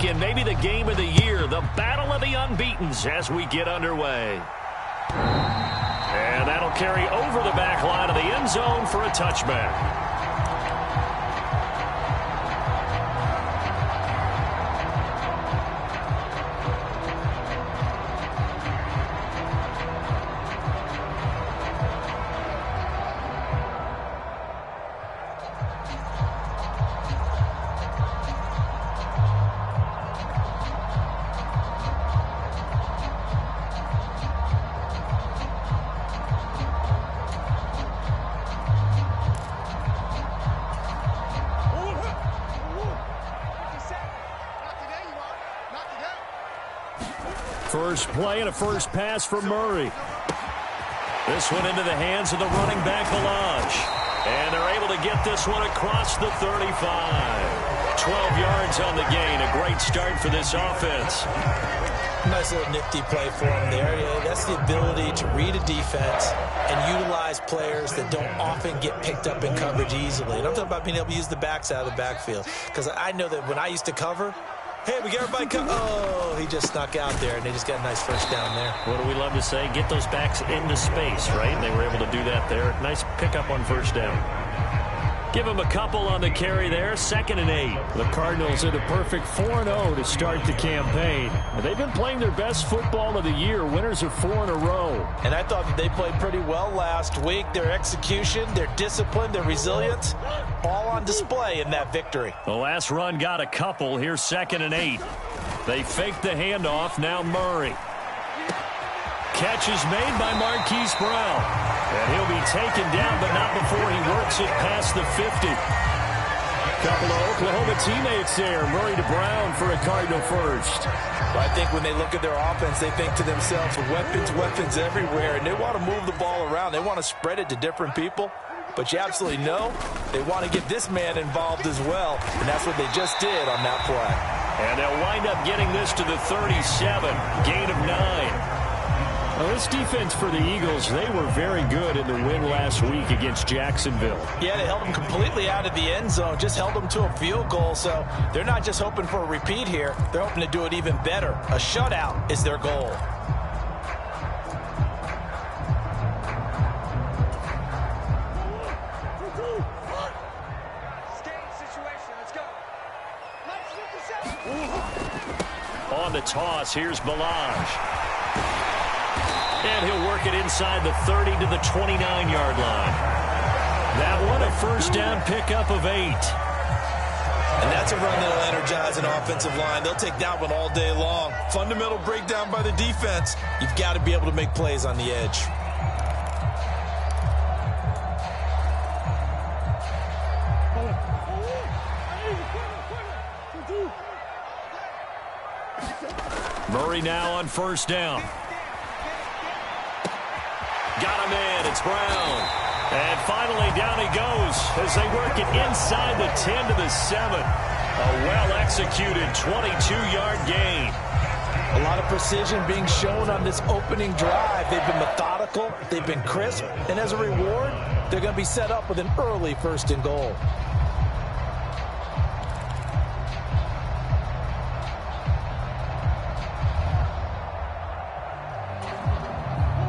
in maybe the game of the year, the battle of the unbeatens as we get underway. And that'll carry over the back line of the end zone for a touchback. First play and a first pass for Murray. This one into the hands of the running back, Balaj. And they're able to get this one across the 35. 12 yards on the gain. A great start for this offense. Nice little nifty play for him there. Yeah, that's the ability to read a defense and utilize players that don't often get picked up in coverage easily. And I'm talking about being able to use the backs out of the backfield. Because I know that when I used to cover, hey, we got everybody come. Oh, he just snuck out there, and they just got a nice first down there. What do we love to say? Get those backs into space, right? And they were able to do that there. Nice pickup on first down. Give him a couple on the carry there. 2nd and 8. The Cardinals are the perfect 4-0 to start the campaign. They've been playing their best football of the year. Winners are 4 in a row. And I thought that they played pretty well last week. Their execution, their discipline, their resilience, all on display in that victory. The last run got a couple. Here's 2nd and 8. They faked the handoff. Now Murray. Catch is made by Marquise Brown. And he'll be taken down, but not before he works it past the 50. Couple of Oklahoma teammates there. Murray to Brown for a Cardinal first. Well, I think when they look at their offense, they think to themselves, weapons everywhere, and they want to move the ball around. They want to spread it to different people. But you absolutely know they want to get this man involved as well, and that's what they just did on that play. And they'll wind up getting this to the 37, gain of 9. Well, this defense for the Eagles, they were very good in the win last week against Jacksonville. Yeah, they held them completely out of the end zone, just held them to a field goal, so they're not just hoping for a repeat here. They're hoping to do it even better. A shutout is their goal. On the toss, here's Balaj. And he'll work it inside the 30 to the 29-yard line. That one a first down pickup of 8. And that's a run that'll energize an offensive line. They'll take that one all day long. Fundamental breakdown by the defense. You've got to be able to make plays on the edge. Murray now on first down. Got him in. It's Brown. And finally down he goes as they work it inside the 10 to the 7. A well-executed 22-yard gain. A lot of precision being shown on this opening drive. They've been methodical. They've been crisp. And as a reward, they're going to be set up with an early 1st and goal.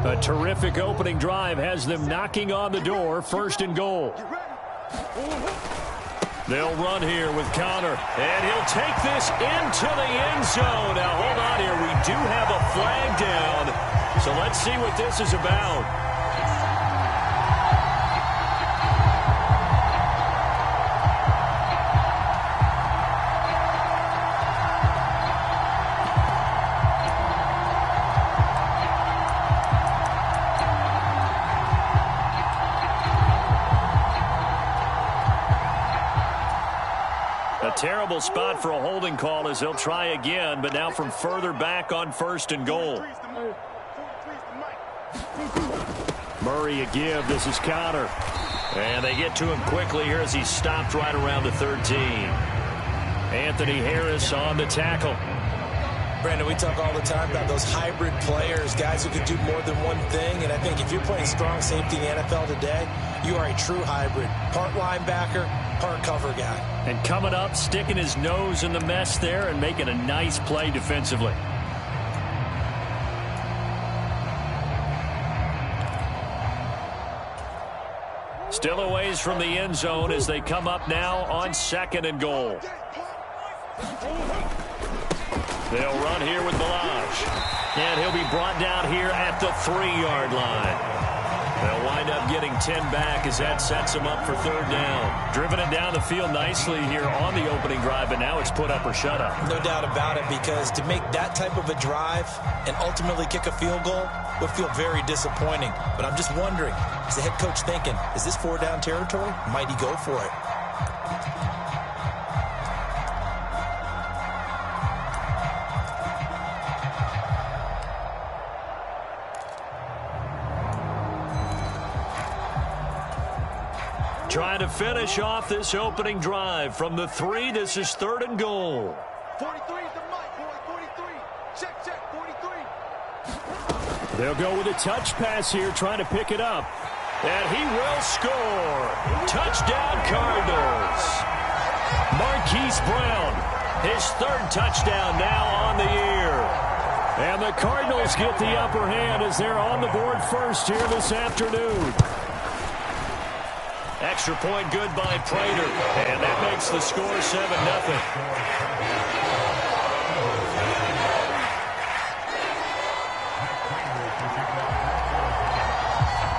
A terrific opening drive has them knocking on the door. 1st and goal. They'll run here with Connor. And he'll take this into the end zone. Now, hold on here. We do have a flag down. So let's see what this is about. Terrible spot for a holding call as they'll try again, but now from further back on 1st and goal. Murray a give. This is Connor. And they get to him quickly here as he's stopped right around the 13. Anthony Harris on the tackle. Brandon, we talk all the time about those hybrid players, guys who can do more than one thing. And I think if you're playing strong safety in the NFL today, you are a true hybrid. Part linebacker, part cover guy. And coming up, sticking his nose in the mess there and making a nice play defensively. Still a ways from the end zone as they come up now on 2nd and goal. They'll run here with Balaj. And he'll be brought down here at the 3-yard line. They'll wind up getting 10 back as that sets them up for 3rd down. Driven it down the field nicely here on the opening drive, but now it's put up or shut up. No doubt about it, because to make that type of a drive and ultimately kick a field goal would feel very disappointing. But I'm just wondering, is the head coach thinking, is this 4-down territory? Might he go for it? Trying to finish off this opening drive from the 3. This is 3rd and goal. 43 is the mic, boy. 43. Check, 43. They'll go with a touch pass here, trying to pick it up. And he will score. Touchdown, Cardinals. Marquise Brown, his 3rd touchdown now on the year. And the Cardinals get the upper hand as they're on the board first here this afternoon. Extra point good by Prater. And that makes the score 7-0.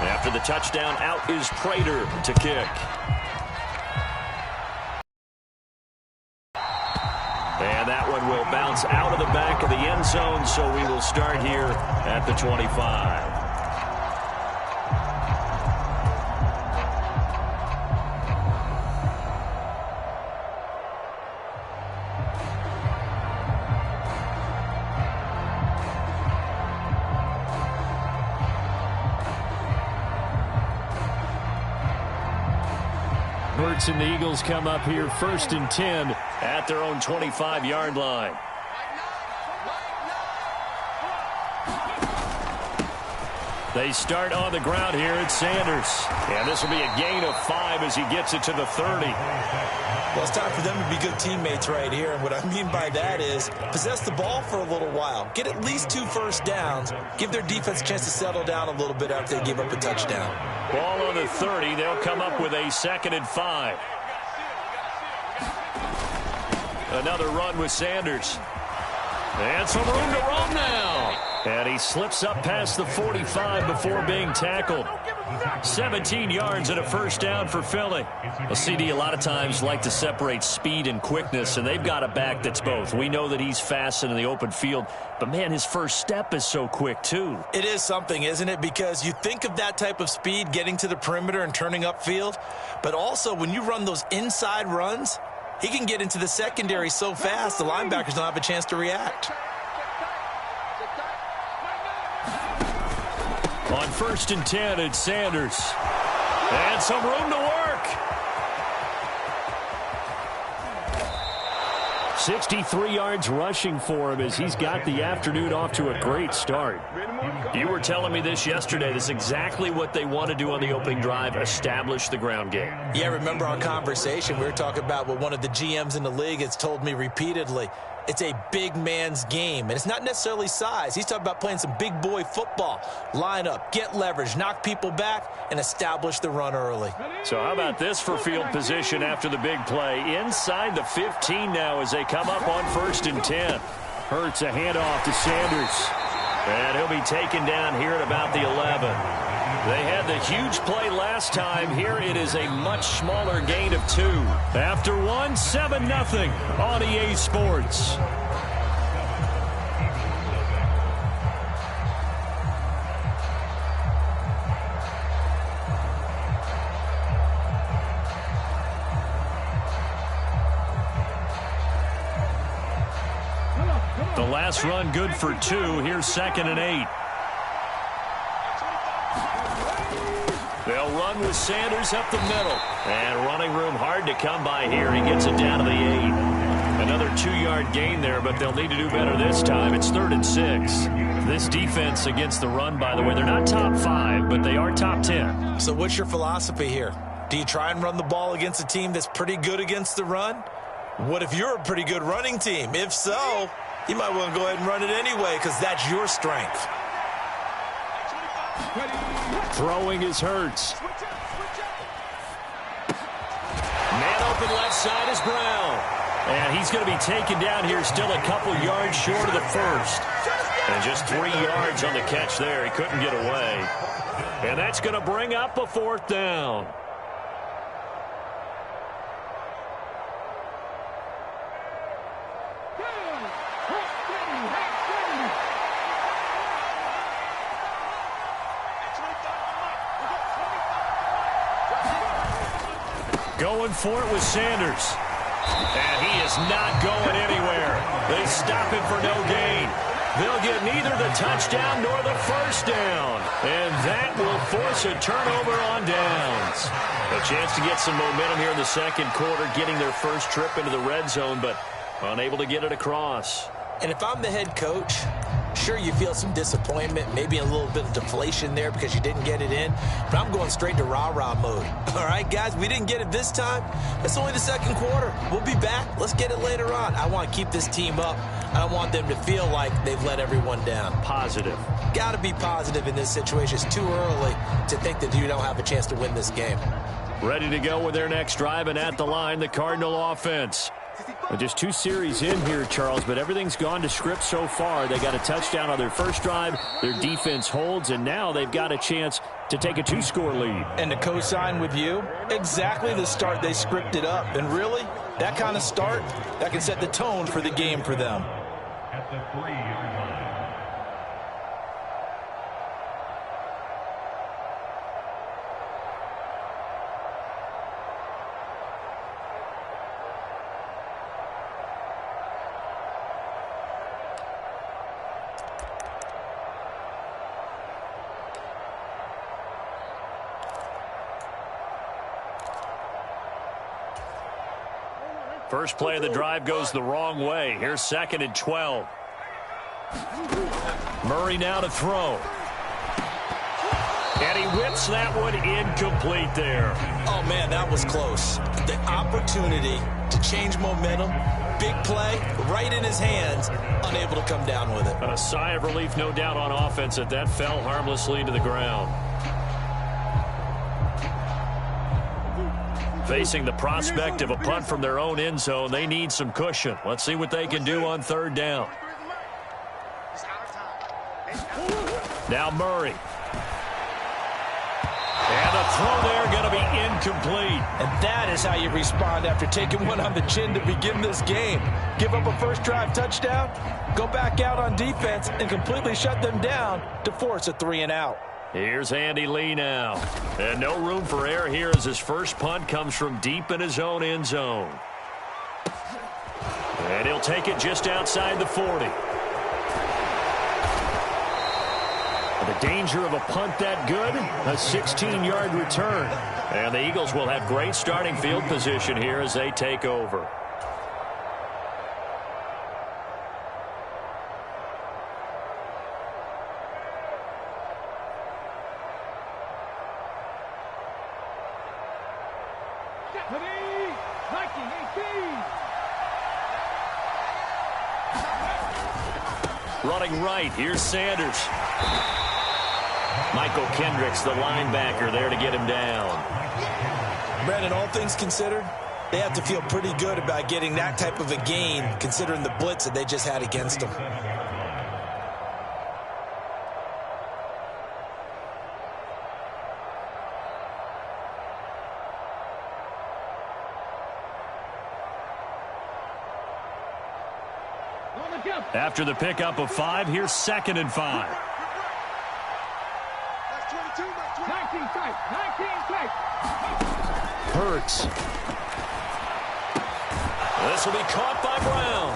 After the touchdown, out is Prater to kick. And that one will bounce out of the back of the end zone, so we will start here at the 25. And the Eagles come up here 1st and 10 at their own 25-yard line. They start on the ground here at Sanders. And this will be a gain of 5 as he gets it to the 30. Well, it's time for them to be good teammates right here. And what I mean by that is possess the ball for a little while. Get at least 2 first downs. Give their defense a chance to settle down a little bit after they give up a touchdown. Ball on the 30. They'll come up with a 2nd and 5. Another run with Sanders. And some room to run now. And he slips up past the 45 before being tackled. 17 yards and a first down for Philly. Well, CD, a lot of times like to separate speed and quickness, and they've got a back that's both. We know that he's fast in the open field, but, man, his first step is so quick, too. It is something, isn't it? Because you think of that type of speed getting to the perimeter and turning upfield, but also when you run those inside runs, he can get into the secondary so fast the linebackers don't have a chance to react. On 1st and 10, it's Sanders. And some room to work. 63 yards rushing for him as he's got the afternoon off to a great start. You were telling me this yesterday. This is exactly what they want to do on the opening drive, establish the ground game. Yeah, remember our conversation? We were talking about what one of the GMs in the league has told me repeatedly. It's a big man's game, and it's not necessarily size. He's talking about playing some big boy football. Line up, get leverage, knock people back, and establish the run early. So how about this for field position after the big play? Inside the 15 now as they come up on 1st and 10. Hurts a handoff to Sanders. And he'll be taken down here at about the 11. They had the huge play last time. Here it is a much smaller gain of 2. After one, 7-0 on EA Sports. The last run good for 2. Here's 2nd and 8. They'll run with Sanders up the middle. And running room hard to come by here. He gets it down to the 8. Another 2-yard gain there, but they'll need to do better this time. It's 3rd and 6. This defense against the run, by the way, they're not top 5, but they are top 10. So what's your philosophy here? Do you try and run the ball against a team that's pretty good against the run? What if you're a pretty good running team? If so, you might want to go ahead and run it anyway because that's your strength. Throwing is Hurts. Man open left side is Brown. And he's going to be taken down here, still a couple yards short of the first. And just 3 yards on the catch there. He couldn't get away. And that's going to bring up a 4th down. Going for it with Sanders. And he is not going anywhere. They stop him for no gain. They'll get neither the touchdown nor the first down. And that will force a turnover on downs. A chance to get some momentum here in the second quarter, getting their first trip into the red zone, but unable to get it across. And if I'm the head coach, sure, you feel some disappointment, maybe a little bit of deflation there because you didn't get it in, but I'm going straight to rah-rah mode. All right, guys, we didn't get it this time. It's only the second quarter. We'll be back. Let's get it later on. I want to keep this team up. I don't want them to feel like they've let everyone down. Positive. Got to be positive in this situation. It's too early to think that you don't have a chance to win this game. Ready to go with their next drive, and at the line, the Cardinal offense. Just 2 series in here, Charles, but everything's gone to script so far. They got a touchdown on their first drive. Their defense holds, and now they've got a chance to take a 2-score lead. And to co-sign with you, exactly the start they scripted up. And really, that kind of start, that can set the tone for the game for them. At the 3-yard line. First play of the drive goes the wrong way. Here's 2nd and 12. Murray now to throw. And he whips that one incomplete there. Oh, man, that was close. The opportunity to change momentum, big play, right in his hands, unable to come down with it. A sigh of relief, no doubt, on offense that fell harmlessly to the ground. Facing the prospect of a punt from their own end zone, they need some cushion. Let's see what they can do on 3rd down. Now Murray. And the throw there going to be incomplete. And that is how you respond after taking one on the chin to begin this game. Give up a first drive touchdown, go back out on defense, and completely shut them down to force a 3-and-out. Here's Andy Lee now. And no room for error here as his first punt comes from deep in his own end zone. And he'll take it just outside the 40. The danger of a punt that good, a 16-yard return. And the Eagles will have great starting field position here as they take over. Running right, here's Sanders. Michael Kendricks, the linebacker, there to get him down. Brandon, all things considered, they have to feel pretty good about getting that type of a gain, considering the blitz that they just had against them. After the pickup of 5, here's 2nd and 5. Hurts. This will be caught by Brown.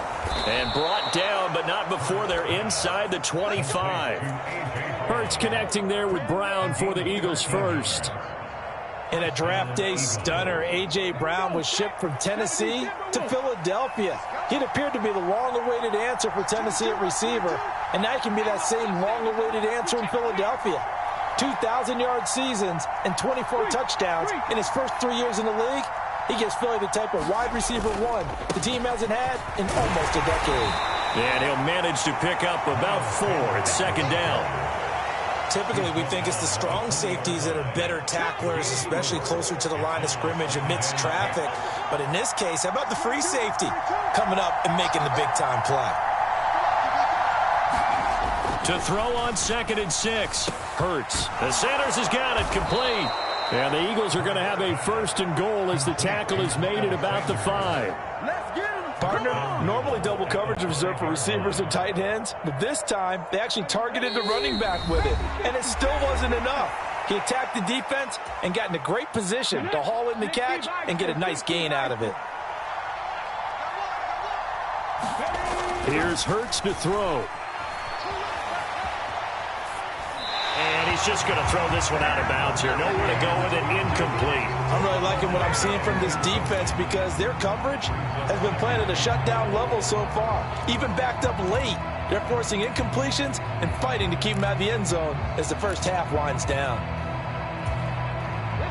And brought down, but not before they're inside the 25. Hurts connecting there with Brown for the Eagles first. In a draft day stunner, A.J. Brown was shipped from Tennessee to Philadelphia. He'd appeared to be the long-awaited answer for Tennessee at receiver, and now he can be that same long-awaited answer in Philadelphia. 2,000-yard seasons and 24 touchdowns in his first 3 years in the league. He gives Philly the type of wide receiver one the team hasn't had in almost a decade. And he'll manage to pick up about 4 at second down. Typically, we think it's the strong safeties that are better tacklers, especially closer to the line of scrimmage amidst traffic. But in this case, how about the free safety coming up and making the big-time play? To throw on 2nd and 6. Hurts. The Sanders has got it complete. And the Eagles are going to have a 1st and goal as the tackle is made at about the 5. Let's get him. Partner, normally double coverage is reserved for receivers and tight ends, but this time they actually targeted the running back with it, and it still wasn't enough. He attacked the defense and got in a great position to haul in the catch and get a nice gain out of it. Here's Hurts to throw. And he's just going to throw this one out of bounds here. Nowhere to go with it. Incomplete. I'm really liking what I'm seeing from this defense because their coverage has been playing at a shutdown level so far. Even backed up late, they're forcing incompletions and fighting to keep them out of the end zone as the first half winds down.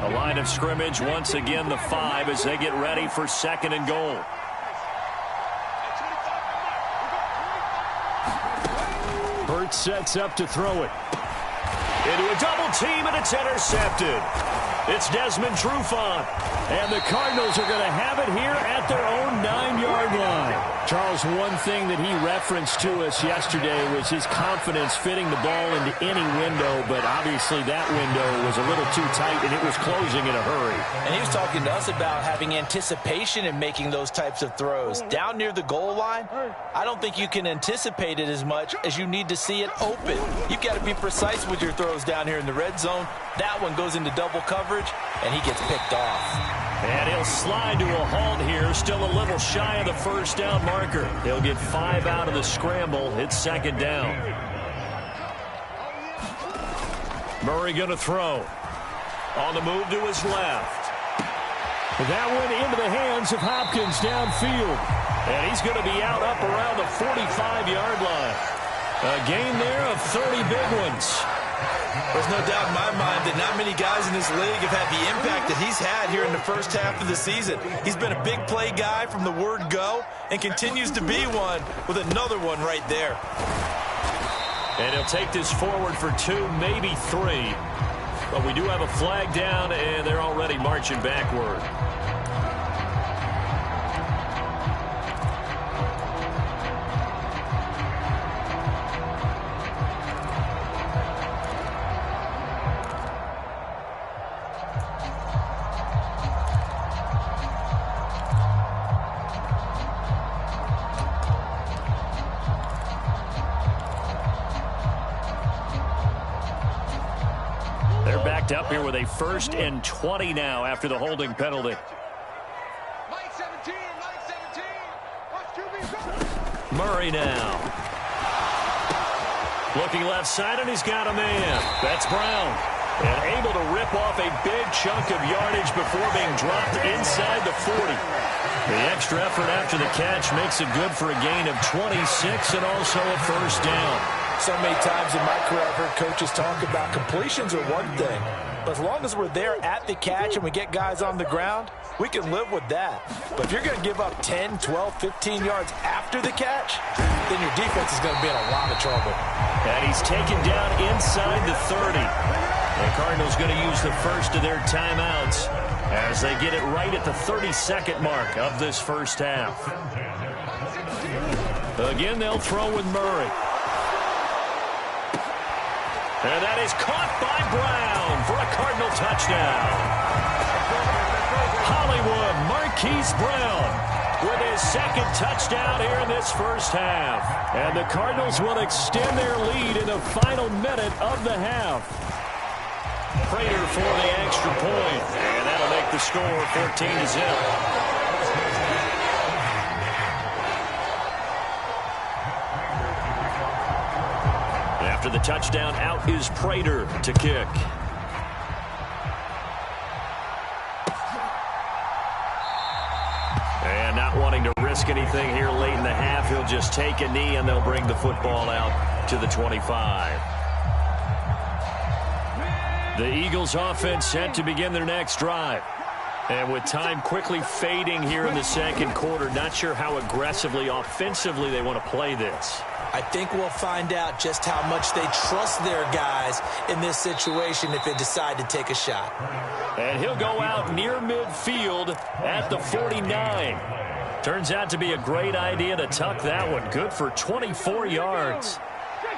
A line of scrimmage once again the 5 as they get ready for 2nd and goal. Hurts sets up to throw it. Into a double team, and it's intercepted. It's Desmond Trufant. And the Cardinals are going to have it here at their own 9-yard line. Charles, one thing that he referenced to us yesterday was his confidence fitting the ball into any window, but obviously that window was a little too tight, and it was closing in a hurry. And he was talking to us about having anticipation in making those types of throws. Down near the goal line, I don't think you can anticipate it as much as you need to see it open. You've got to be precise with your throws down here in the red zone. That one goes into double coverage, and he gets picked off. And he'll slide to a halt here, still a little shy of the first down marker. He'll get 5 out of the scramble. It's 2nd down. Murray going to throw. On the move to his left. That one into the hands of Hopkins downfield. And he's going to be out up around the 45-yard line. A gain there of 30 big ones. There's no doubt in my mind that not many guys in this league have had the impact that he's had here in the first half of the season. He's been a big play guy from the word go and continues to be one with another one right there. And he'll take this forward for 2, maybe 3. But we do have a flag down, and they're already marching backward. Up here with a 1st and 20 now after the holding penalty. Murray now. Looking left side, and he's got a man. That's Brown. And able to rip off a big chunk of yardage before being dropped inside the 40. The extra effort after the catch makes it good for a gain of 26 and also a 1st down. So many times in my career I've heard coaches talk about completions are one thing, but as long as we're there at the catch and we get guys on the ground, we can live with that. But if you're going to give up 10, 12, 15 yards after the catch, then your defense is going to be in a lot of trouble. And he's taken down inside the 30. The Cardinals going to use the first of their timeouts as they get it right at the 32nd mark of this first half. Again, they'll throw with Murray. And that is caught by Brown for a Cardinal touchdown. Hollywood Marquise Brown with his 2nd touchdown here in this first half. And the Cardinals will extend their lead in the final minute of the half. Prater for the extra point. And that'll make the score 14-0. After the touchdown, out is Prater to kick. And not wanting to risk anything here late in the half, he'll just take a knee and they'll bring the football out to the 25. The Eagles offense set to begin their next drive. And with time quickly fading here in the second quarter, not sure how aggressively, offensively they want to play this. I think we'll find out just how much they trust their guys in this situation if they decide to take a shot. And he'll go out near midfield at the 49. Turns out to be a great idea to tuck that one. Good for 24 yards.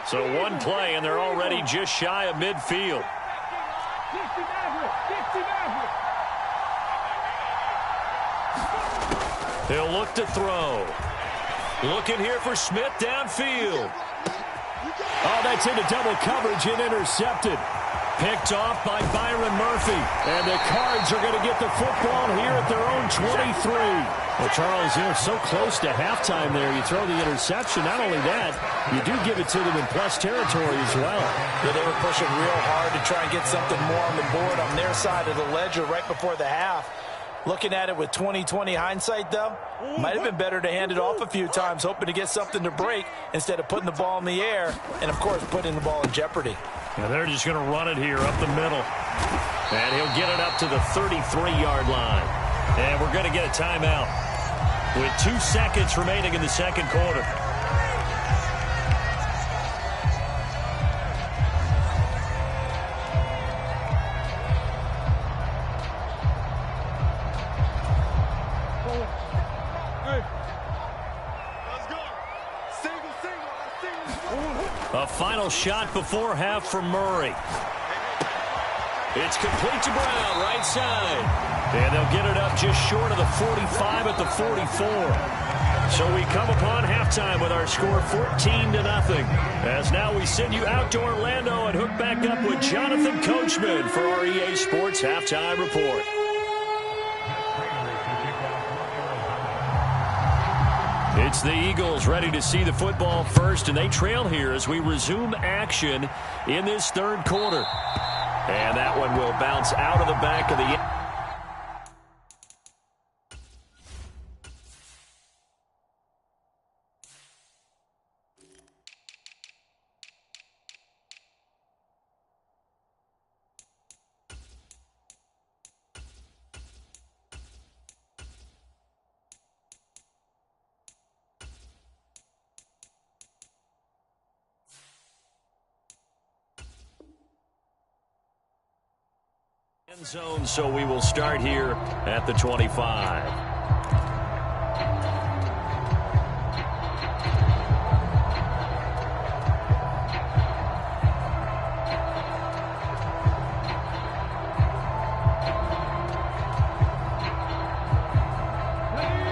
So one play, and they're already just shy of midfield. He'll look to throw. Looking here for Smith downfield. Oh, that's into double coverage and intercepted. Picked off by Byron Murphy. And the Cards are going to get the football here at their own 23. Well, Charles, you're so close to halftime there. You throw the interception. Not only that, you do give it to them in plus territory as well. Yeah, they were pushing real hard to try and get something more on the board on their side of the ledger right before the half. Looking at it with 20/20 hindsight, though, might have been better to hand it off a few times, hoping to get something to break instead of putting the ball in the air and, of course, putting the ball in jeopardy. Now they're just going to run it here up the middle. And he'll get it up to the 33-yard line. And we're going to get a timeout with 2 seconds remaining in the second quarter. A final shot before half from Murray. It's complete to Brown, right side. And they'll get it up just short of the 45 at the 44. So we come upon halftime with our score 14-0. As now we send you out to Orlando and hook back up with Jonathan Coachman for our EA Sports Halftime Report. It's the Eagles ready to see the football first, and they trail here as we resume action in this third quarter. And that one will bounce out of the back of the... end zone, so we will start here at the 25.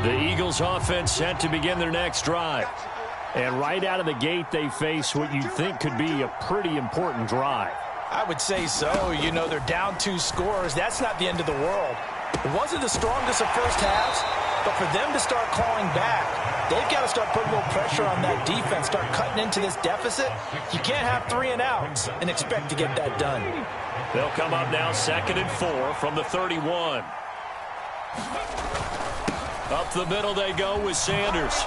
The Eagles offense set to begin their next drive. And right out of the gate, they face what you think could be a pretty important drive. I would say so. You know, they're down 2 scores. That's not the end of the world. It wasn't the strongest of first halves, but for them to start clawing back, they've got to start putting a little pressure on that defense, start cutting into this deficit. You can't have 3 and outs and expect to get that done. They'll come up now 2nd and 4 from the 31. Up the middle they go with Sanders.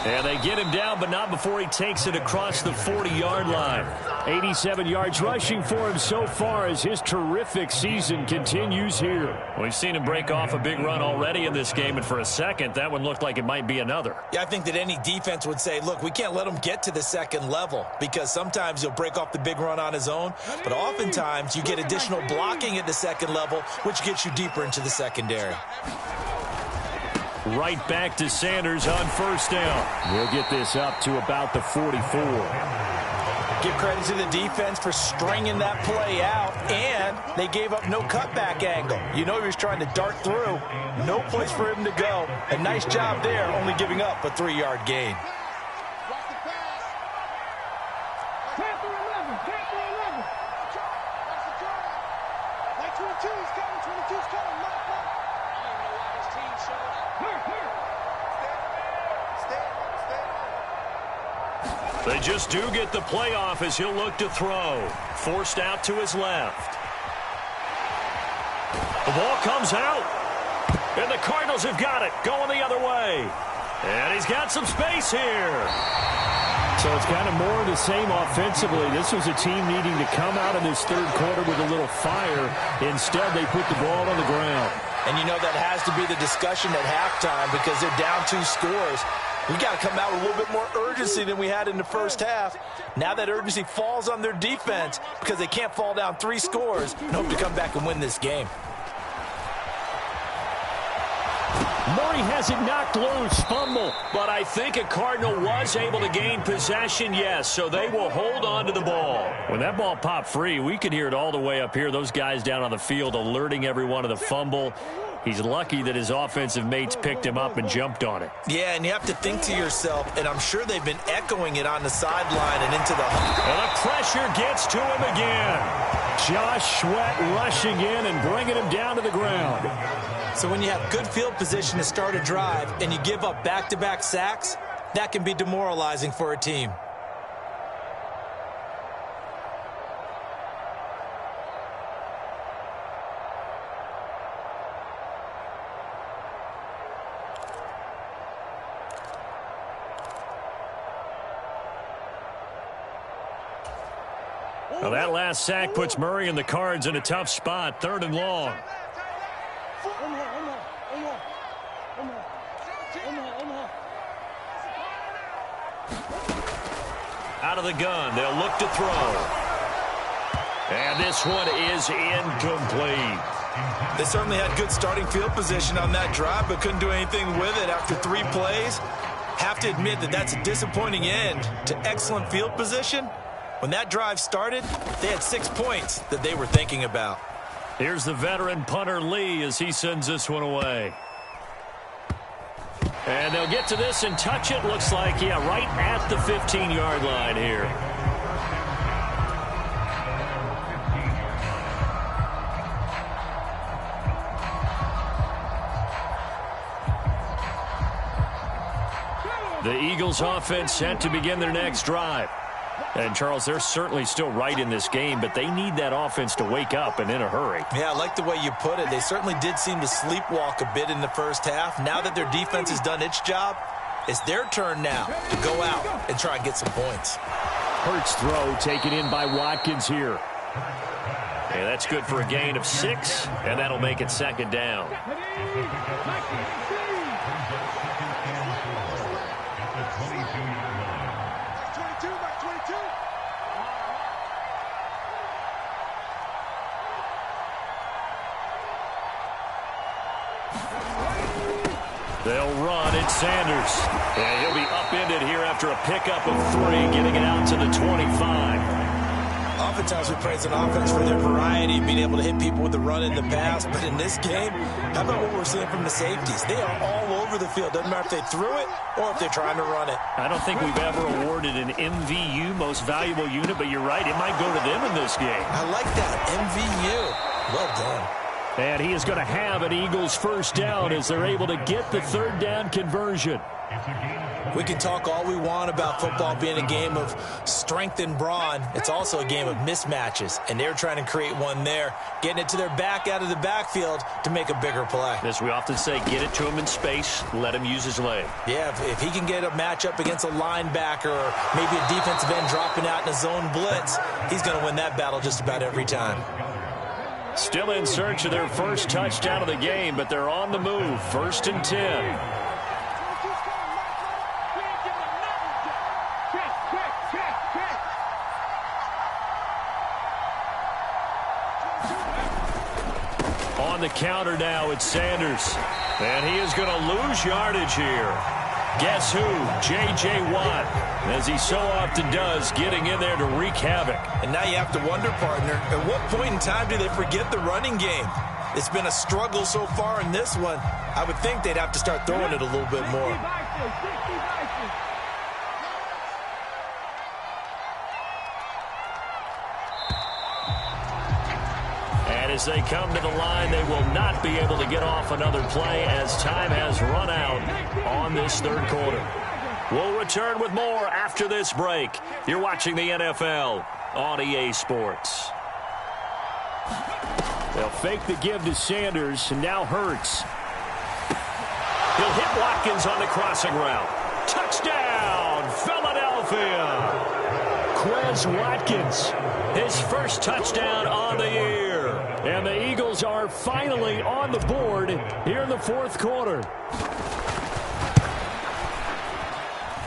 And they get him down, but not before he takes it across the 40-yard line. 87 yards rushing for him so far as his terrific season continues here. We've seen him break off a big run already in this game, and for a second, that one looked like it might be another. Yeah, I think that any defense would say, look, we can't let him get to the second level because sometimes he'll break off the big run on his own, but oftentimes you get additional blocking at the second level, which gets you deeper into the secondary. Right back to Sanders on first down. We'll get this up to about the 44. Give credit to the defense for stringing that play out, and they gave up no cutback angle. You know he was trying to dart through. No place for him to go. A nice job there, only giving up a 3-yard gain. They just do get the playoff as he'll look to throw. Forced out to his left. The ball comes out. And the Cardinals have got it. Going the other way. And he's got some space here. So it's kind of more of the same offensively. This was a team needing to come out in this third quarter with a little fire. Instead, they put the ball on the ground. And you know that has to be the discussion at halftime because they're down 2 scores. We got to come out with a little bit more urgency than we had in the first half. Now that urgency falls on their defense because they can't fall down 3 scores and hope to come back and win this game. Murray has it knocked loose, fumble. But I think a Cardinal was able to gain possession, yes, so they will hold on to the ball. When that ball popped free, we could hear it all the way up here. Those guys down on the field alerting everyone of the fumble. He's lucky that his offensive mates picked him up and jumped on it. Yeah, and you have to think to yourself, and I'm sure they've been echoing it on the sideline and into the... And the pressure gets to him again. Josh Sweat rushing in and bringing him down to the ground. So when you have good field position to start a drive and you give up back-to-back sacks, that can be demoralizing for a team. Well, that last sack puts Murray and the Cards in a tough spot, 3rd and long. Out of the gun, they'll look to throw. And this one is incomplete. They certainly had good starting field position on that drive, but couldn't do anything with it after 3 plays. Have to admit that that's a disappointing end to excellent field position. When that drive started, they had 6 points that they were thinking about. Here's the veteran punter Lee as he sends this one away. And they'll get to this and touch it. Looks like, yeah, right at the 15-yard line here. The Eagles offense set to begin their next drive. And, Charles, they're certainly still right in this game, but they need that offense to wake up and in a hurry. Yeah, I like the way you put it. They certainly did seem to sleepwalk a bit in the first half. Now that their defense has done its job, it's their turn now to go out and try and get some points. Hurts throw taken in by Watkins here. And that's good for a gain of 6, and that'll make it 2nd down. They'll run. It's Sanders. And he'll be upended here after a pickup of 3, getting it out to the 25. Oftentimes we praise an offense for their variety, being able to hit people with the run and the pass. But in this game, how about what we're seeing from the safeties? They are all over the field. Doesn't matter if they threw it or if they're trying to run it. I don't think we've ever awarded an MVU, most valuable unit, but you're right. It might go to them in this game. I like that. MVU. Well done. And he is going to have an Eagles first down as they're able to get the 3rd down conversion. We can talk all we want about football being a game of strength and brawn. It's also a game of mismatches, and they're trying to create one there, getting it to their back out of the backfield to make a bigger play. As we often say, get it to him in space, let him use his leg. Yeah, if he can get a matchup against a linebacker or maybe a defensive end dropping out in a zone blitz, he's going to win that battle just about every time. Still in search of their first touchdown of the game, but they're on the move. 1st and 10. On the counter now, it's Sanders. And he is going to lose yardage here. Guess who? J.J. Watt, as he so often does, getting in there to wreak havoc. And now you have to wonder, partner, at what point in time do they forget the running game? It's been a struggle so far in this one. I would think they'd have to start throwing it a little bit more. And as they come to the line, they will not be able to get off another play as time has run out on this 3rd quarter. We'll return with more after this break. You're watching the NFL on EA Sports. They'll fake the give to Sanders, and now Hurts. He'll hit Watkins on the crossing route. Touchdown, Philadelphia! does Watkins. His first touchdown on the year. And the Eagles are finally on the board here in the fourth quarter.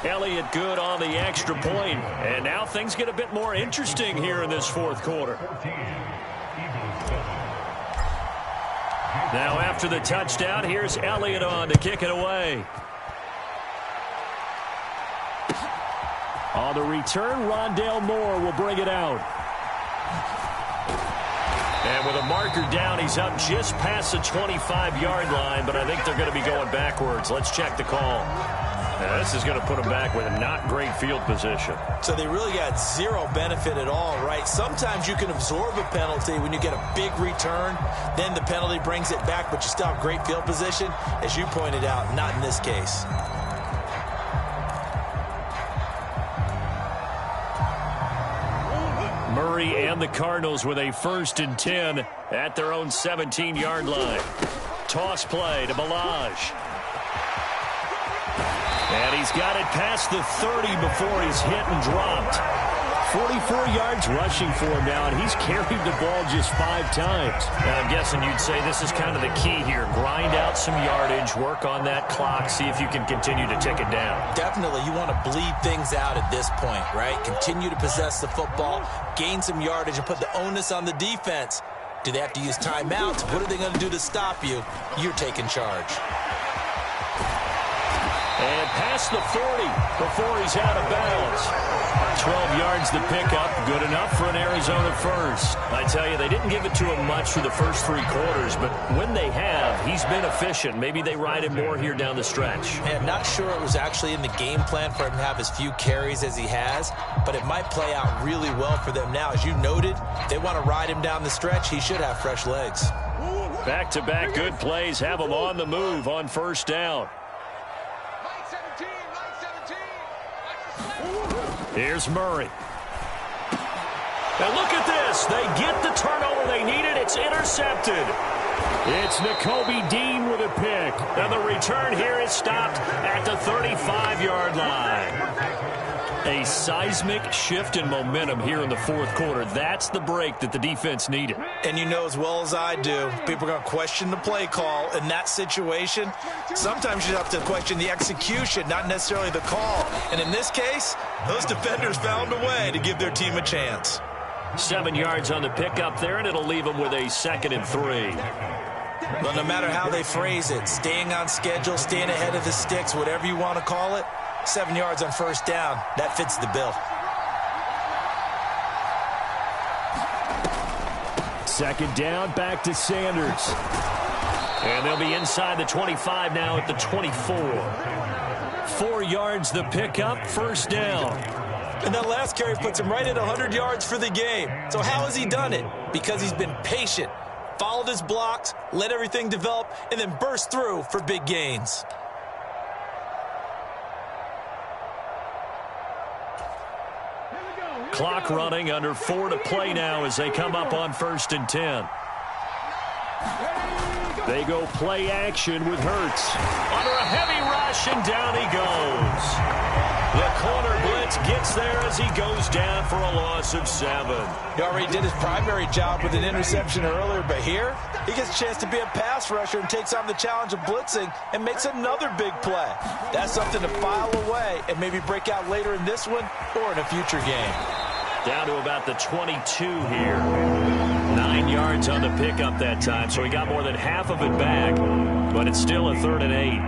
Elliott good on the extra point. And now things get a bit more interesting here in this fourth quarter. Now after the touchdown, here's Elliott on to kick it away. On the return, Rondale Moore will bring it out. And with a marker down, he's up just past the 25-yard line, but I think they're going to be going backwards. Let's check the call. Now, this is going to put them back with a not great field position. So they really got zero benefit at all, right? Sometimes you can absorb a penalty when you get a big return. Then the penalty brings it back, but you still have great field position. As you pointed out, not in this case. Murray and the Cardinals with a 1st and 10 at their own 17-yard line. Toss play to Balaj. And he's got it past the 30 before he's hit and dropped. 44 yards rushing for him now, and he's carried the ball just 5 times. Now, I'm guessing you'd say this is kind of the key here. Grind out some yardage, work on that clock, see if you can continue to tick it down. Definitely, you want to bleed things out at this point, right? Continue to possess the football, gain some yardage, and put the onus on the defense. Do they have to use timeouts? What are they going to do to stop you? You're taking charge. And past the 40 before he's out of bounds. 12 yards to pick up, good enough for an Arizona first. I tell you, they didn't give it to him much for the first 3 quarters, but when they have, he's been efficient. Maybe they ride him more here down the stretch. I'm not sure it was actually in the game plan for him to have as few carries as he has, but it might play out really well for them now. As you noted, they want to ride him down the stretch. He should have fresh legs. Back-to-back good plays have him on the move on first down. Here's Murray. And look at this. They get the turnover they needed. It's intercepted. It's Nakobe Dean with a pick. And the return here is stopped at the 35-yard line. A seismic shift in momentum here in the fourth quarter. That's the break that the defense needed. And you know as well as I do, people are going to question the play call in that situation. Sometimes you have to question the execution, not necessarily the call. And in this case, those defenders found a way to give their team a chance. 7 yards on the pickup there, and it'll leave them with a 2nd and 3. But no matter how they phrase it, staying on schedule, staying ahead of the sticks, whatever you want to call it, 7 yards on first down, that fits the bill. 2nd down, back to Sanders. And they'll be inside the 25 now at the 24. 4 yards the pickup, first down. And that last carry puts him right at 100 yards for the game. So how has he done it? Because he's been patient, followed his blocks, let everything develop, and then burst through for big gains. Clock running, under 4 to play now as they come up on 1st and 10. They go play action with Hurts. Under a heavy rush, and down he goes. The corner blitz gets there as he goes down for a loss of 7. He already did his primary job with an interception earlier, but here he gets a chance to be a pass rusher and takes on the challenge of blitzing and makes another big play. That's something to file away and maybe break out later in this one or in a future game. Down to about the 22 here. 9 yards on the pickup that time, so he got more than half of it back, but it's still a 3rd and 8.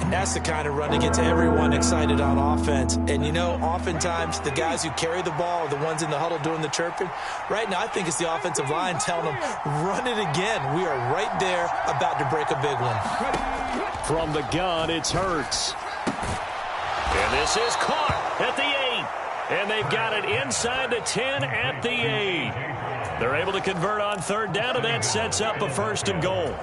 And that's the kind of run that gets everyone excited on offense. And, you know, oftentimes the guys who carry the ball are the ones in the huddle doing the chirping. Right now, I think it's the offensive line telling them, run it again. We are right there about to break a big one. From the gun, it's Hurts. And this is caught at the 8. And they've got it inside the 10 at the 8. They're able to convert on 3rd down, and that sets up a 1st and goal.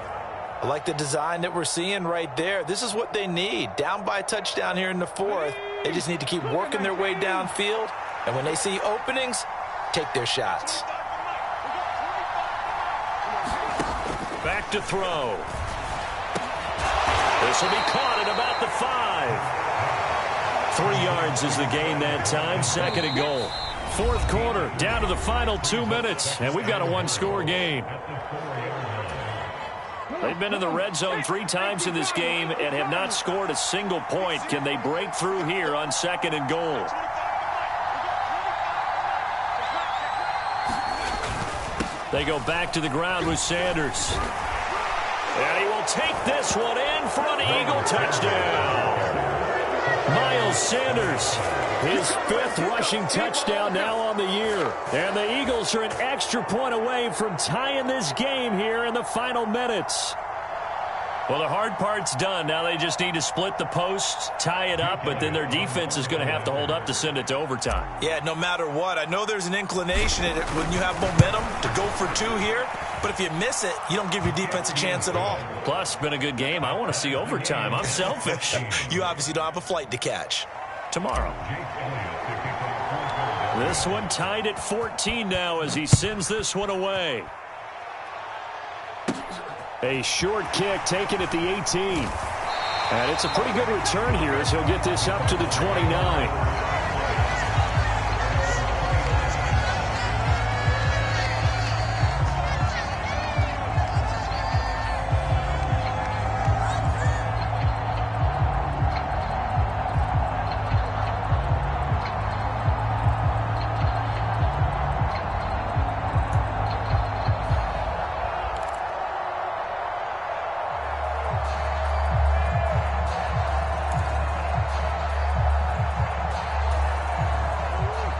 I like the design that we're seeing right there. This is what they need. Down by a touchdown here in the 4th. They just need to keep working their way downfield. And when they see openings, take their shots. Back to throw. This will be caught at about the 5. 3 yards is the gain that time. 2nd and goal. Fourth quarter, down to the final 2 minutes, and we've got a one-score game. They've been in the red zone 3 times in this game and have not scored a single point. Can they break through here on 2nd and goal? They go back to the ground with Sanders. And he will take this one in for an Eagle touchdown. Miles Sanders, his 5th rushing touchdown now on the year. And the Eagles are an extra point away from tying this game here in the final minutes. Well, the hard part's done. Now they just need to split the posts, tie it up, but then their defense is going to have to hold up to send it to overtime. Yeah, no matter what. I know there's an inclination in it when you have momentum to go for 2 here, but if you miss it, you don't give your defense a chance at all. Plus, been a good game. I want to see overtime. I'm selfish. You obviously don't have a flight to catch. Tomorrow. This one tied at 14 now as he sends this one away. A short kick taken at the 18. And it's a pretty good return here as he'll get this up to the 29.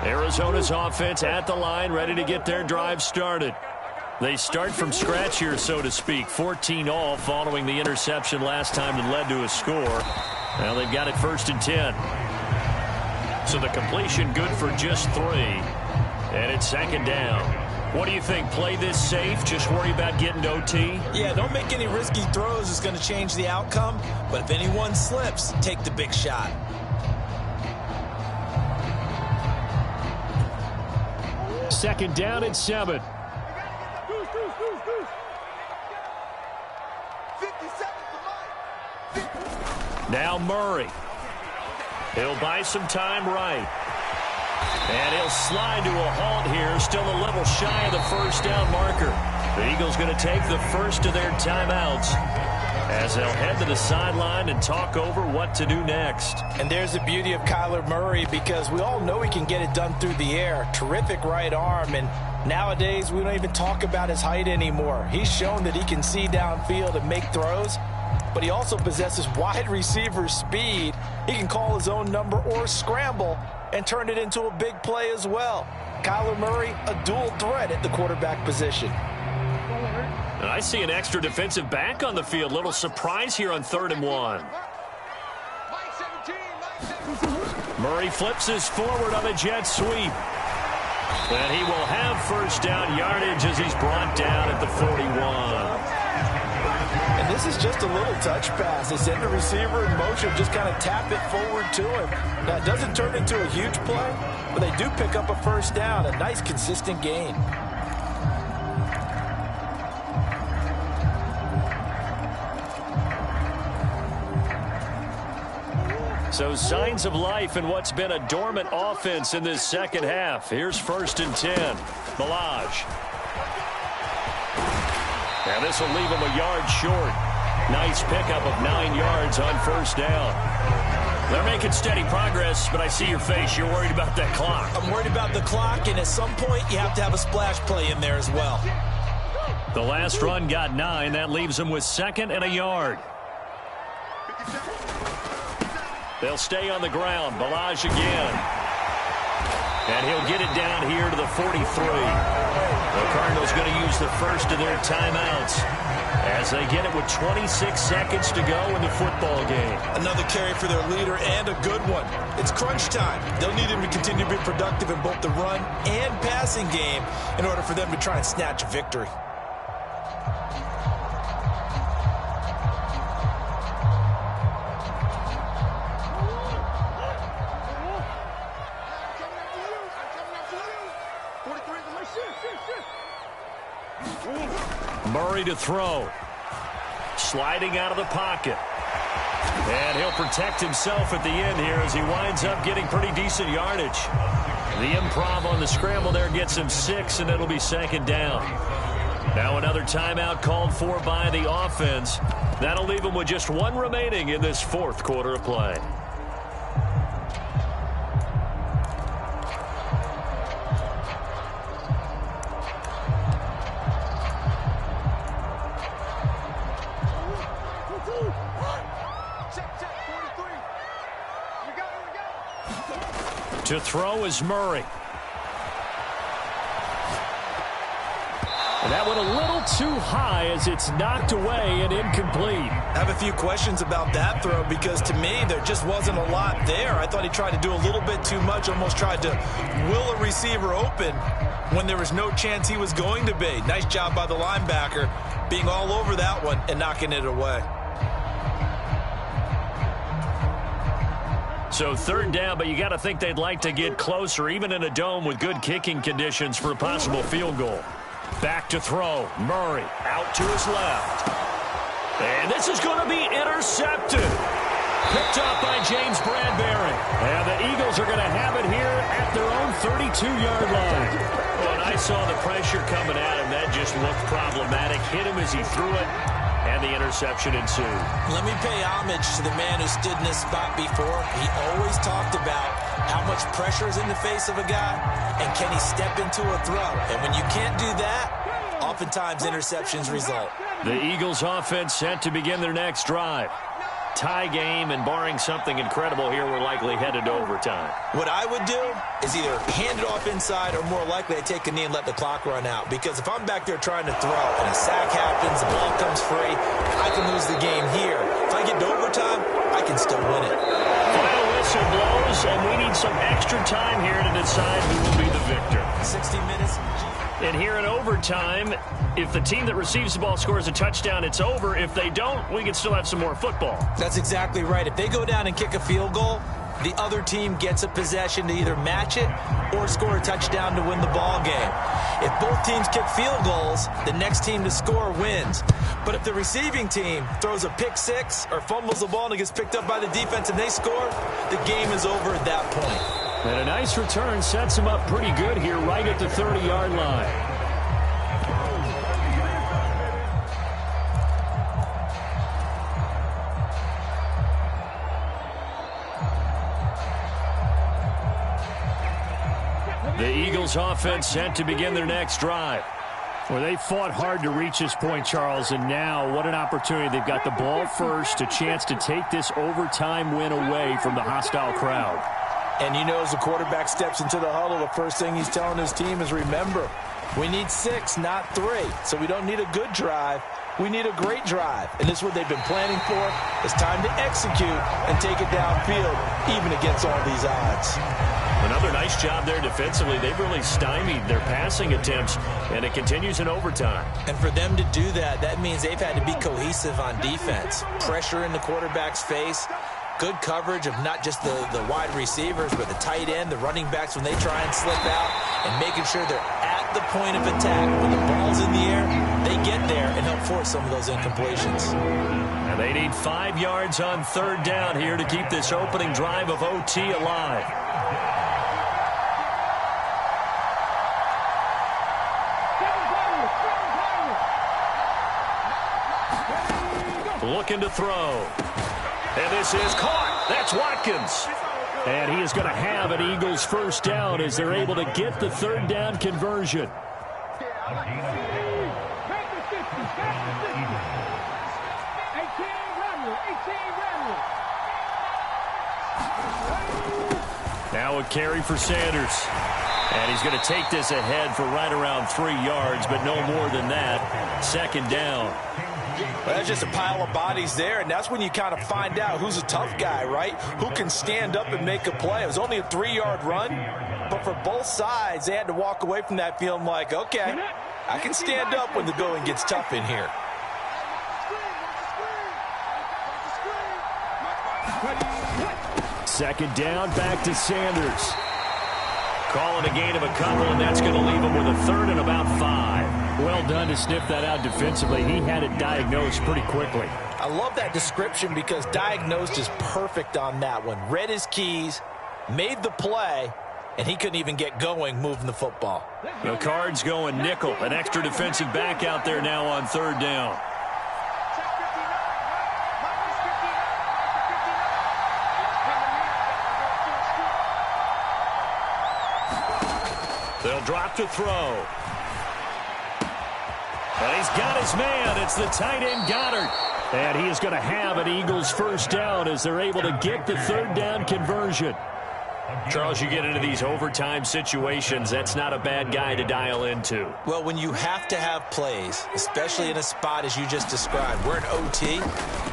Arizona's offense at the line, ready to get their drive started. They start from scratch here, so to speak. 14-all following the interception last time that led to a score. Now they've got it 1st and 10. So the completion good for just 3. And it's 2nd down. What do you think? Play this safe? Just worry about getting to OT? Yeah, don't make any risky throws. It's going to change the outcome. But if anyone slips, take the big shot. 2nd down and 7. Now Murray. He'll buy some time right. And he'll slide to a halt here. Still a little shy of the 1st down marker. The Eagles going to take the first of their timeouts as they'll head to the sideline and talk over what to do next. And there's the beauty of Kyler Murray, because we all know he can get it done through the air. Terrific right arm, and nowadays we don't even talk about his height anymore. He's shown that he can see downfield and make throws, but he also possesses wide receiver speed. He can call his own number or scramble and turn it into a big play as well. Kyler Murray, a dual threat at the quarterback position. And I see an extra defensive back on the field. Little surprise here on 3rd and 1. Murray flips his forward on a jet sweep. And he will have 1st down yardage as he's brought down at the 41. And this is just a little touch pass. They send the receiver in motion, just kind of tap it forward to him. Now, it doesn't turn into a huge play, but they do pick up a 1st down, a nice, consistent gain. So signs of life in what's been a dormant offense in this 2nd half. Here's 1st and 10. Balaj. And this will leave him a yard short. Nice pickup of 9 yards on 1st down. They're making steady progress, but I see your face. You're worried about that clock. I'm worried about the clock, and at some point you have to have a splash play in there as well. The last run got 9. That leaves him with 2nd and a yard. They'll stay on the ground. Balaj again. And he'll get it down here to the 43. The Cardinals going to use the first of their timeouts as they get it with 26 seconds to go in the football game. Another carry for their leader, and a good one. It's crunch time. They'll need him to continue to be productive in both the run and passing game in order for them to try and snatch a victory. Murray to throw. Sliding out of the pocket. And he'll protect himself at the end here as he winds up getting pretty decent yardage. The improv on the scramble there gets him 6, and it'll be 2nd down. Now another timeout called for by the offense. That'll leave them with just 1 remaining in this 4th quarter of play. To throw is Murray. And that went a little too high as it's knocked away and incomplete. I have a few questions about that throw because to me there just wasn't a lot there. I thought he tried to do a little bit too much, almost tried to will a receiver open when there was no chance he was going to be. Nice job by the linebacker being all over that one and knocking it away. So 3rd down, but you got to think they'd like to get closer, even in a dome with good kicking conditions for a possible field goal. Back to throw. Murray out to his left. And this is going to be intercepted. Picked up by James Bradbury. And the Eagles are going to have it here at their own 32-yard line. When I saw the pressure coming at him, that just looked problematic. Hit him as he threw it. And the interception ensued. Let me pay homage to the man who stood in this spot before. He always talked about how much pressure is in the face of a guy and can he step into a throw. And when you can't do that, oftentimes interceptions result. The Eagles offense set to begin their next drive. Tie game, and barring something incredible here, we're likely headed to overtime. What I would do is either hand it off inside or more likely I take a knee and let the clock run out. Because if I'm back there trying to throw and a sack happens, the ball comes free, I can lose the game here. If I get to overtime, I can still win it. Final whistle blows, and we need some extra time here to decide who will be the victor. 60 minutes. And here in overtime, if the team that receives the ball scores a touchdown, it's over. If they don't, we can still have some more football. That's exactly right. If they go down and kick a field goal, the other team gets a possession to either match it or score a touchdown to win the ball game. If both teams kick field goals, the next team to score wins. But if the receiving team throws a pick six or fumbles the ball and it gets picked up by the defense and they score, the game is over at that point. And a nice return sets him up pretty good here right at the 30-yard line. The Eagles offense set to begin their next drive. Well, they fought hard to reach this point, Charles, and now what an opportunity. They've got the ball first, a chance to take this overtime win away from the hostile crowd. And you know, as the quarterback steps into the huddle, the first thing he's telling his team is, remember, we need 6, not 3. So we don't need a good drive. We need a great drive. And this is what they've been planning for. It's time to execute and take it downfield, even against all these odds. Another nice job there defensively. They've really stymied their passing attempts, and it continues in overtime. And for them to do that, that means they've had to be cohesive on defense. Pressure in the quarterback's face. Good coverage of not just the wide receivers, but the tight end, the running backs when they try and slip out, and making sure they're at the point of attack. When the ball's in the air, they get there and help force some of those incompletions. And they need 5 yards on 3rd down here to keep this opening drive of OT alive. Looking to throw. And this is caught. That's Watkins. And he is going to have an Eagles first down as they're able to get the 3rd down conversion. Now a carry for Sanders. And he's going to take this ahead for right around 3 yards, but no more than that. 2nd down. Well, that's just a pile of bodies there, and that's when you kind of find out who's a tough guy, right? Who can stand up and make a play. It was only a 3-yard run, but for both sides, they had to walk away from that feeling like, okay, I can stand up when the going gets tough in here. Second down, back to Sanders. Calling a gain of a couple, and that's going to leave him with a 3rd and about 5. Well done to sniff that out defensively. He had it diagnosed pretty quickly. I love that description because diagnosed is perfect on that one. Read his keys, made the play, and he couldn't even get going moving the football. The Cards going nickel. An extra defensive back out there now on third down. They'll drop to throw. And he's got his man. It's the tight end, Goddard. And he is going to have an Eagles first down as they're able to get the third down conversion. Charles, you get into these overtime situations, that's not a bad guy to dial into. Well, when you have to have plays, especially in a spot as you just described, we're in OT,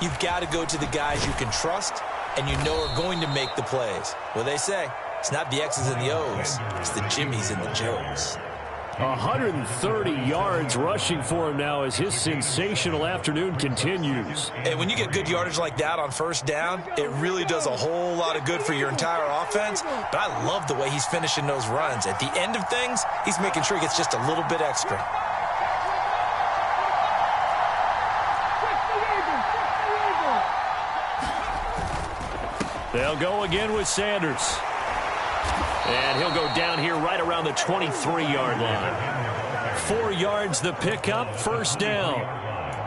you've got to go to the guys you can trust and you know are going to make the plays. Well, they say it's not the X's and the O's, it's the Jimmies and the Joes. 130 yards rushing for him now as his sensational afternoon continues. And when you get good yardage like that on first down, it really does a whole lot of good for your entire offense. But I love the way he's finishing those runs. At the end of things, he's making sure he gets just a little bit extra. They'll go again with Sanders. And he'll go down here right around the 23-yard line. 4 yards the pickup, first down.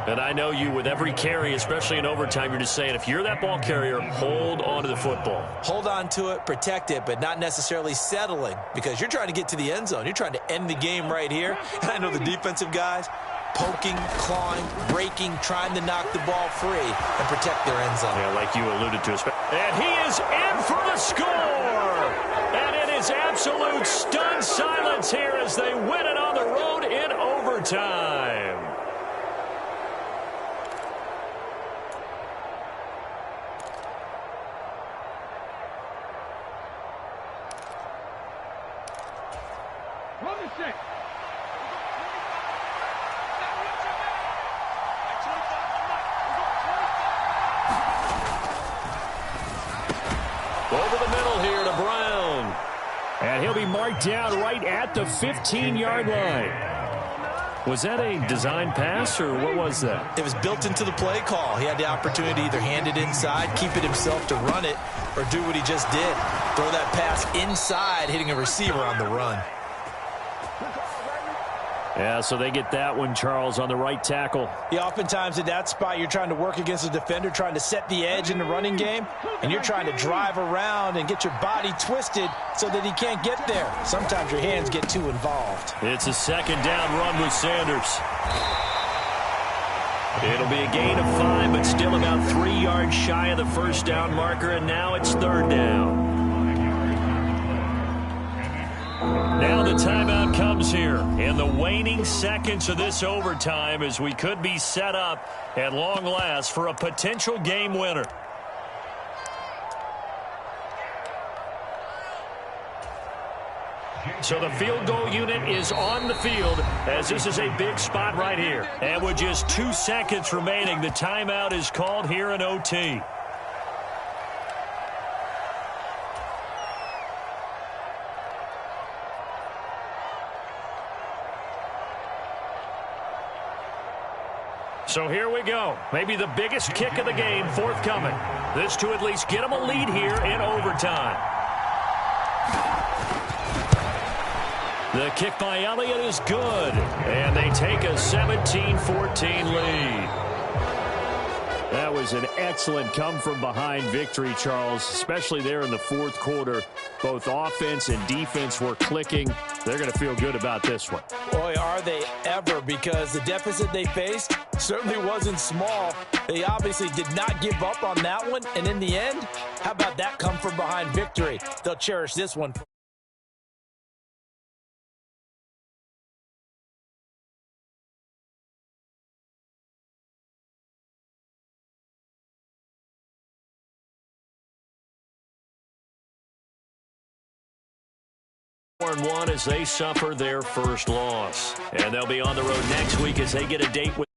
And I know you, with every carry, especially in overtime, you're just saying, if you're that ball carrier, hold on to the football. Hold on to it, protect it, but not necessarily settling, because you're trying to get to the end zone. You're trying to end the game right here. And I know the defensive guys, poking, clawing, breaking, trying to knock the ball free and protect their end zone. Yeah, like you alluded to. And he is in for the score. And it is absolute stunned silence here as they win it on the road in overtime. Over the middle here to Brown. And he'll be marked down right at the 15-yard line. Was that a design pass, or what was that? It was built into the play call. He had the opportunity to either hand it inside, keep it himself to run it, or do what he just did. Throw that pass inside, hitting a receiver on the run. Yeah, so they get that one, Charles, on the right tackle. Yeah, oftentimes in that spot, you're trying to work against a defender, trying to set the edge in the running game, and you're trying to drive around and get your body twisted so that he can't get there. Sometimes your hands get too involved. It's a second down run with Sanders. It'll be a gain of 5, but still about 3 yards shy of the first down marker, and now it's third down. Now the timeout comes here in the waning seconds of this overtime as we could be set up at long last for a potential game winner. So the field goal unit is on the field as this is a big spot right here. And with just 2 seconds remaining, the timeout is called here in OT. So here we go. Maybe the biggest kick of the game forthcoming. This to at least get them a lead here in overtime. The kick by Elliott is good. And they take a 17-14 lead. That was an excellent come-from-behind victory, Charles, especially there in the fourth quarter. Both offense and defense were clicking. They're going to feel good about this one. Boy, are they ever, because the deficit they faced certainly wasn't small. They obviously did not give up on that one, and in the end, how about that come-from-behind victory? They'll cherish this one. One as they suffer their first loss. And they'll be on the road next week as they get a date with